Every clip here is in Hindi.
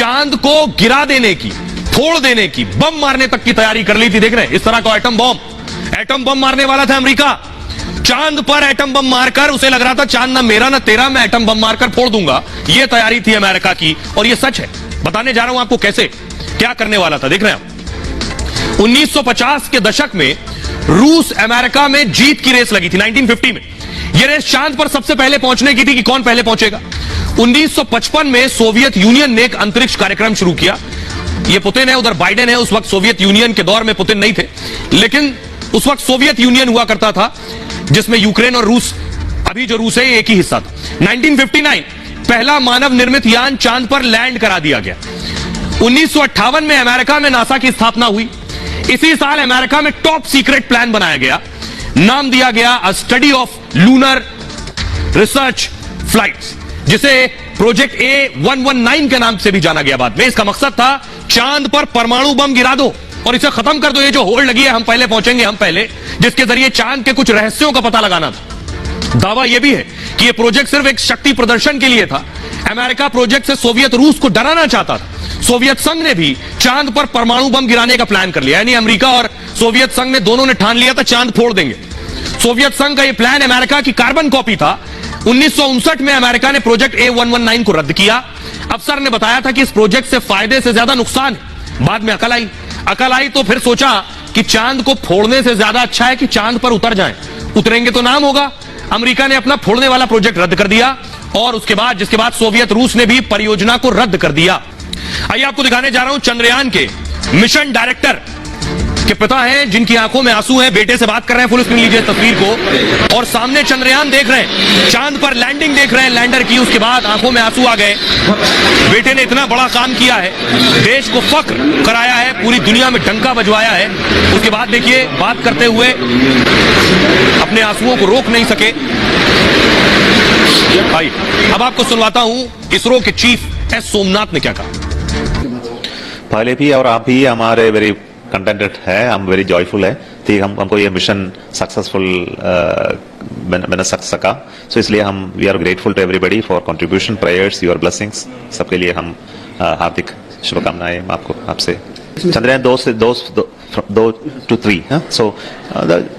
चांद को गिरा देने की, फोड़ देने की, बम मारने तक की तैयारी कर ली थी। देख रहे हैं इस तरह का एटम बम मारने वाला था अमेरिका। चांद पर एटम बम मारकर उसे लग रहा था चांद ना मेरा ना तेरा, मैं एटम बम मारकर फोड़ दूंगा। यह तैयारी थी अमेरिका की और यह सच है। बताने जा रहा हूं आपको कैसे, क्या करने वाला था। देख रहे हैं आप 1950 के दशक में रूस अमेरिका में जीत की रेस लगी थी। 1950 में यह रेस चांद पर सबसे पहले पहुंचने की थी कि कौन पहले पहुंचेगा। 1955 में सोवियत यूनियन ने एक अंतरिक्ष कार्यक्रम शुरू किया। यह पुतिन है, उधर बाइडेन है। उस वक्त सोवियत यूनियन के दौर में पुतिन नहीं थे, लेकिन उस वक्त सोवियत यूनियन हुआ करता था जिसमें यूक्रेन और रूस, अभी जो रूस है एक ही हिस्सा था। 1959 पहला मानव निर्मित यान चांद पर लैंड करा दिया गया। 1958 में अमेरिका में नासा की स्थापना हुई। इसी साल अमेरिका में टॉप सीक्रेट प्लान बनाया गया, नाम दिया गया study of lunar research flights, जिसे प्रोजेक्ट A119 के नाम से भी जाना गया बाद में। इसका मकसद था चांद पर परमाणु बम गिरा दो और इसे खत्म कर दो। ये जो होड़ लगी है हम पहले पहुंचेंगे, हम पहले, जिसके जरिए चांद के कुछ रहस्यों का पता लगाना था। दावा यह भी है कि यह प्रोजेक्ट सिर्फ एक शक्ति प्रदर्शन के लिए था। अमेरिका प्रोजेक्ट से सोवियत रूस को डराना चाहता था। सोवियत संघ ने भी चांद पर परमाणु बम गिराने का प्लान कर लिया, यानी अमेरिका और सोवियत संघ ने दोनों ने ठान लिया था चांद फोड़ देंगे। सोवियत संघ का यह प्लान अमेरिका की कार्बन कॉपी था। 1959 में अमेरिका ने प्रोजेक्ट A119 को रद्द किया। अफसर ने बताया था कि इस प्रोजेक्ट से फायदे से ज्यादा नुकसान है। बाद में अकल आई तो फिर सोचा कि चांद को फोड़ने से ज्यादा अच्छा है कि चांद पर उतर जाएं। उतरेंगे तो नाम होगा। अमेरिका ने अपना फोड़ने वाला प्रोजेक्ट रद्द कर दिया और जिसके बाद सोवियत रूस ने भी परियोजना को रद्द कर दिया। आइए आपको दिखाने जा रहा हूं चंद्रयान के मिशन डायरेक्टर के पिता हैं, जिनकी आंखों में आंसू हैं। बेटे से बात कर रहे हैं, फुल स्क्रीन लीजिए तस्वीर को। और सामने चंद्रयान देख रहे हैं, चांद पर लैंडिंग देख रहे हैं लैंडर की। उसके बाद आंखों में आंसू आ गए। बेटे ने इतना बड़ा काम किया है, देश को फख्र कराया है, पूरी दुनिया में डंका बजवाया है। उसके बाद देखिए बात करते हुए अपने आंसुओं को रोक नहीं सके। भाई अब आपको सुनवाता हूं इसरो के चीफ एस सोमनाथ ने क्या कहा। पहले भी और आप भी हमारे वेरी कंटेंटेड है, हम वेरी जॉयफुल है कि हमको ये मिशन सक्सेसफुल बना सका। सो इसलिए हम we are grateful to everybody for contribution, prayers, your blessings. सबके लिए हम हार्दिक शुभकामनाएं आपसे। Chandrayaan 2 to 3. So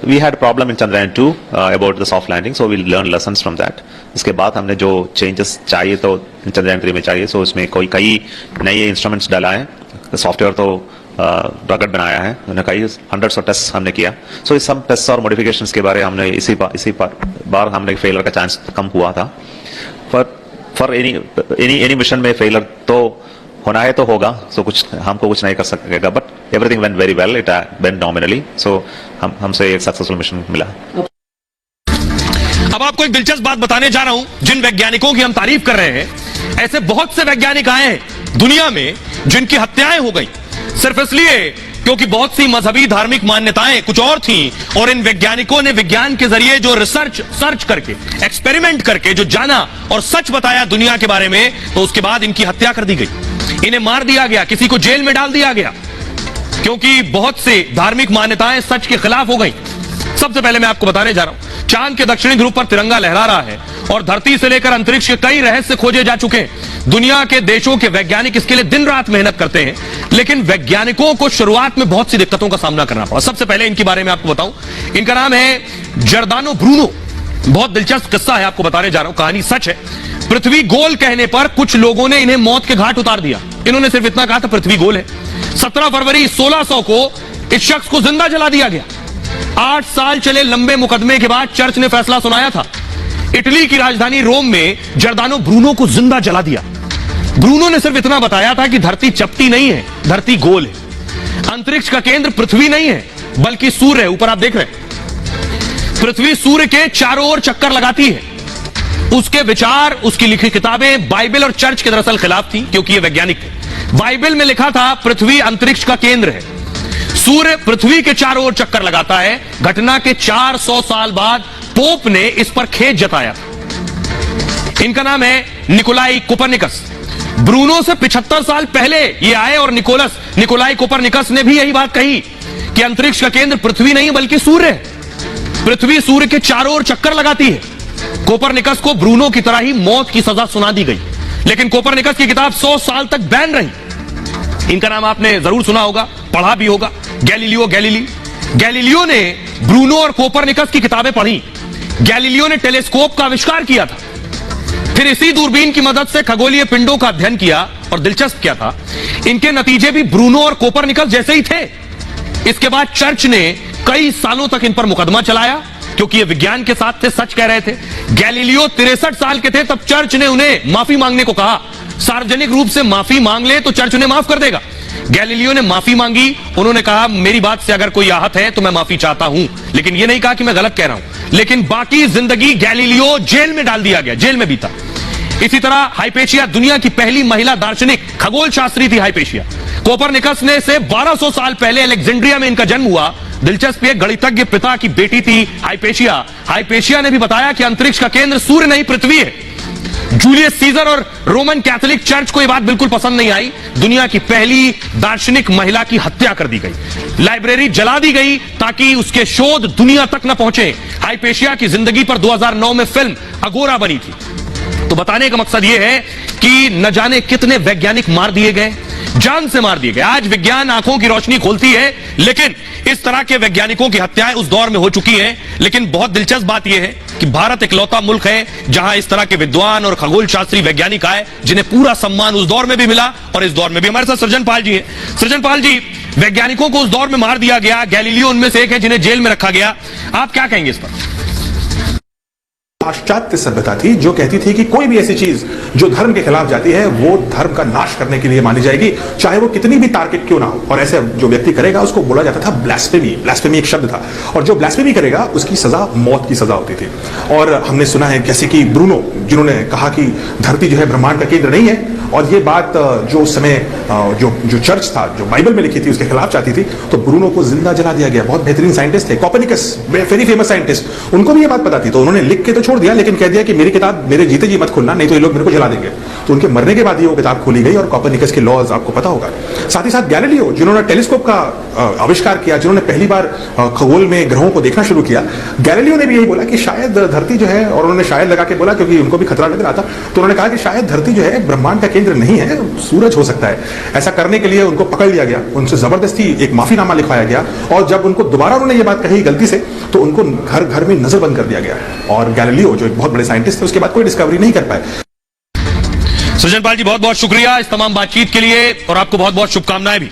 we had a problem in Chandrayaan 2 about the soft landing. So we learned lessons from that. इसके बाद हमने जो चेंजेस चाहिए तो चंद्रयान 3 में चाहिए, सो इसमें कई नए इंस्ट्रूमेंट्स डाला है। सॉफ्टवेयर तो रगड़ बनाया है, कई हंड्रेड्स ऑफ टेस्ट हमने किया। सो इस सब टेस्ट और मॉडिफिकेशंस के बारे हमने इसी बार हमने फेलियर का चांस कम हुआ था। फॉर एनी मिशन में फेलियर तो होना है तो होगा, सो हमको कुछ नहीं कर सकेगा, but everything went very well, it went nominally. So हमसे एक सक्सेसफुल मिशन मिला। अब आपको एक दिलचस्प बात बताने जा रहा हूं। जिन वैज्ञानिकों की हम तारीफ कर रहे हैं, ऐसे बहुत से वैज्ञानिक आए हैं दुनिया में जिनकी हत्याएं हो गई सिर्फ इसलिए क्योंकि बहुत सी मजहबी धार्मिक मान्यताएं कुछ और थी, और इन वैज्ञानिकों ने विज्ञान के जरिए जो सर्च करके, एक्सपेरिमेंट करके जो जाना और सच बताया दुनिया के बारे में, तो उसके बाद इनकी हत्या कर दी गई, इन्हें मार दिया गया, किसी को जेल में डाल दिया गया, क्योंकि बहुत से धार्मिक मान्यताएं सच के खिलाफ हो गई। सबसे पहले मैं आपको बताने जा रहा हूं, चांद के दक्षिणी ध्रुव पर तिरंगा लहरा रहा है और धरती से लेकर अंतरिक्ष के कई रहस्य खोजे जा चुके हैं। दुनिया के देशों के वैज्ञानिक इसके लिए दिन रात मेहनत करते हैं, लेकिन वैज्ञानिकों को शुरुआत में बहुत सी दिक्कतों का सामना करना पड़ा। सबसे पहले इनके बारे में आपको बताऊं, इनका नाम है जर्दानो ब्रूनो। बहुत दिलचस्प किस्सा है, आपको बताने जा रहा हूं, कहानी सच है। पृथ्वी गोल कहने पर कुछ लोगों ने इन्हें मौत के घाट उतार दिया। इन्होंने सिर्फ इतना कहा था पृथ्वी गोल है। 17 फरवरी 1600 को इस शख्स को जिंदा जला दिया गया। 8 साल चले लंबे मुकदमे के बाद चर्च ने फैसला सुनाया था। इटली की राजधानी रोम में जर्दानो ब्रूनो को जिंदा जला दिया। ब्रूनो ने सिर्फ इतना बताया था कि धरती चपटी नहीं है, धरती गोल है। अंतरिक्ष का केंद्र पृथ्वी नहीं है बल्कि सूर्य है। ऊपर आप देख रहे हैं, पृथ्वी सूर्य के चारों ओर चक्कर लगाती है। उसके विचार, उसकी लिखी किताबें बाइबल और चर्च के दरअसल खिलाफ थी, क्योंकि ये वैज्ञानिक थे। बाइबल में लिखा था पृथ्वी अंतरिक्ष का केंद्र है, सूर्य पृथ्वी के चारों ओर चक्कर लगाता है। घटना के 400 साल बाद पोप ने इस पर खेद जताया। इनका नाम है निकोलाई कोपरनिकस। ब्रूनो से 75 साल पहले ये आए और निकोलाई कोपरनिकस ने भी यही बात कही कि अंतरिक्ष का केंद्र पृथ्वी नहीं बल्कि सूर्य है। पृथ्वी सूर्य के चारों ओर चक्कर लगाती है। कोपरनिकस को ब्रूनो की तरह ही मौत की सजा सुना दी गई, लेकिन कोपरनिकस की किताब 100 साल तक बैन रही। इनका नाम आपने जरूर सुना होगा, पढ़ा भी होगा, गैलीलियो गैलीली। गैलीलियो ने ब्रूनो और कोपरनिकस की किताबें पढ़ी। गैलीलियो ने टेलीस्कोप का आविष्कार किया था, फिर इसी दूरबीन की मदद से खगोलीय पिंडों का अध्ययन किया, और दिलचस्प क्या था, इनके नतीजे भी ब्रूनो और कोपरनिकस जैसे ही थे। इसके बाद चर्च ने कई सालों तक इन पर मुकदमा चलाया, क्योंकि ये विज्ञान के साथ थे, सच कह रहे थे। गैलीलियो 63 साल के थे तब चर्च ने उन्हें माफी मांगने को कहा। सार्वजनिक रूप से माफी मांग ले तो चर्च उन्हें माफ कर देगा। गैलीलियो ने माफी मांगी, उन्होंने कहा मेरी बात से अगर कोई आहत है तो मैं माफी चाहता हूं, लेकिन यह नहीं कहा कि मैं गलत कह रहा हूं। लेकिन बाकी जिंदगी गैलीलियो जेल में डाल दिया गया, जेल में बीता। इसी तरह हाइपेशिया दुनिया की पहली महिला दार्शनिक खगोल शास्त्री थी। हाइपेशिया कोपरनिकस ने से 1200 साल पहले अलेक्जेंड्रिया में इनका जन्म हुआ। दिलचस्प एक गणितज्ञ पिता की बेटी थी हाइपेशिया। हाइपेशिया ने भी बताया कि अंतरिक्ष का केंद्र सूर्य नहीं पृथ्वी है। जूलियस सीजर और रोमन कैथोलिक चर्च को यह बात बिल्कुल पसंद नहीं आई। दुनिया की पहली दार्शनिक महिला की हत्या कर दी गई, लाइब्रेरी जला दी गई ताकि उसके शोध दुनिया तक न पहुंचे। हाइपेशिया की जिंदगी पर 2009 में फिल्म अगोरा बनी थी। तो बताने का मकसद यह है कि न जाने कितने वैज्ञानिक मार दिए गए, जान से मार दिए गए। आज विज्ञान आंखों की रोशनी खोलती है, लेकिन इस तरह के वैज्ञानिकों की हत्याएं उस दौर में हो चुकी हैं। लेकिन बहुत दिलचस्प बात यह है कि भारत इकलौता मुल्क है जहां इस तरह के विद्वान और खगोल शास्त्री वैज्ञानिक आए, जिन्हें पूरा सम्मान उस दौर में भी मिला और इस दौर में भी। हमारे साथ सृजन पाल जी है। सृजन पाल जी, वैज्ञानिकों को उस दौर में मार दिया गया, गैलीलियो उनमें से एक है जिन्हें जेल में रखा गया, आप क्या कहेंगे इस पर? पाश्चात्य सभ्यता थी जो कहती थी कि कोई भी ऐसी चीज जो धर्म के खिलाफ जाती है वो धर्म का नाश करने के लिए मानी जाएगी, चाहे वो कितनी भी तार्किक क्यों ना हो। और ऐसे जो व्यक्ति करेगा उसको बोला जाता था ब्लास्फेमी। ब्लास्फेमी एक शब्द था, और जो ब्लास्फेमी करेगा उसकी सजा मौत की सजा होती थी। और हमने सुना है जैसे कि ब्रूनो, जिन्होंने कहा कि धरती जो है ब्रह्मांड का केंद्र नहीं है, और ये बात जो उस समय जो चर्च था, जो बाइबल में लिखी थी, उसके खिलाफ चाहती थी, तो ब्रूनो को जिंदा जला दिया गया। बहुत बेहतरीन साइंटिस्ट थे, कोपरनिकस, वेरी फेमस साइंटिस्ट, उनको भी ये बात पता थी, तो उन्होंने लिख के तो छोड़ दिया, लेकिन कह दिया कि मेरी किताब मेरे जीते जी मत खोलना, नहीं तो ये लोग मेरे को जला देंगे। तो उनके मरने के बाद ये वो किताब खोली गई, और कोपरनिकस के लॉज आपको पता होगा। साथ ही साथ गैलीलियो, जिन्होंने टेलीस्कोप का आविष्कार किया, जिन्होंने पहली बार खगोल में ग्रहों को देखना शुरू किया, गैलीलियो ने भी यही बोला कि शायद धरती जो है, और उन्होंने शायद लगा के बोला क्योंकि उनको भी खतरा लग रहा था, तो उन्होंने कहा कि शायद धरती जो है ब्रह्मांड का केंद्र नहीं है, सूरज हो सकता है। ऐसा करने के लिए उनको पकड़ लिया गया, उनसे जबरदस्ती एक माफीनामा लिखवाया गया, और जब उनको दोबारा उन्होंने ये बात कही गलती से, तो उनको घर घर में नजरबंद कर दिया गया। और गैलीलियो जो एक बहुत बड़े साइंटिस्ट थे, उसके बाद कोई डिस्कवरी नहीं कर पाए। सृजन पाल जी, बहुत बहुत शुक्रिया इस तमाम बातचीत के लिए, और आपको बहुत बहुत शुभकामनाएं भी।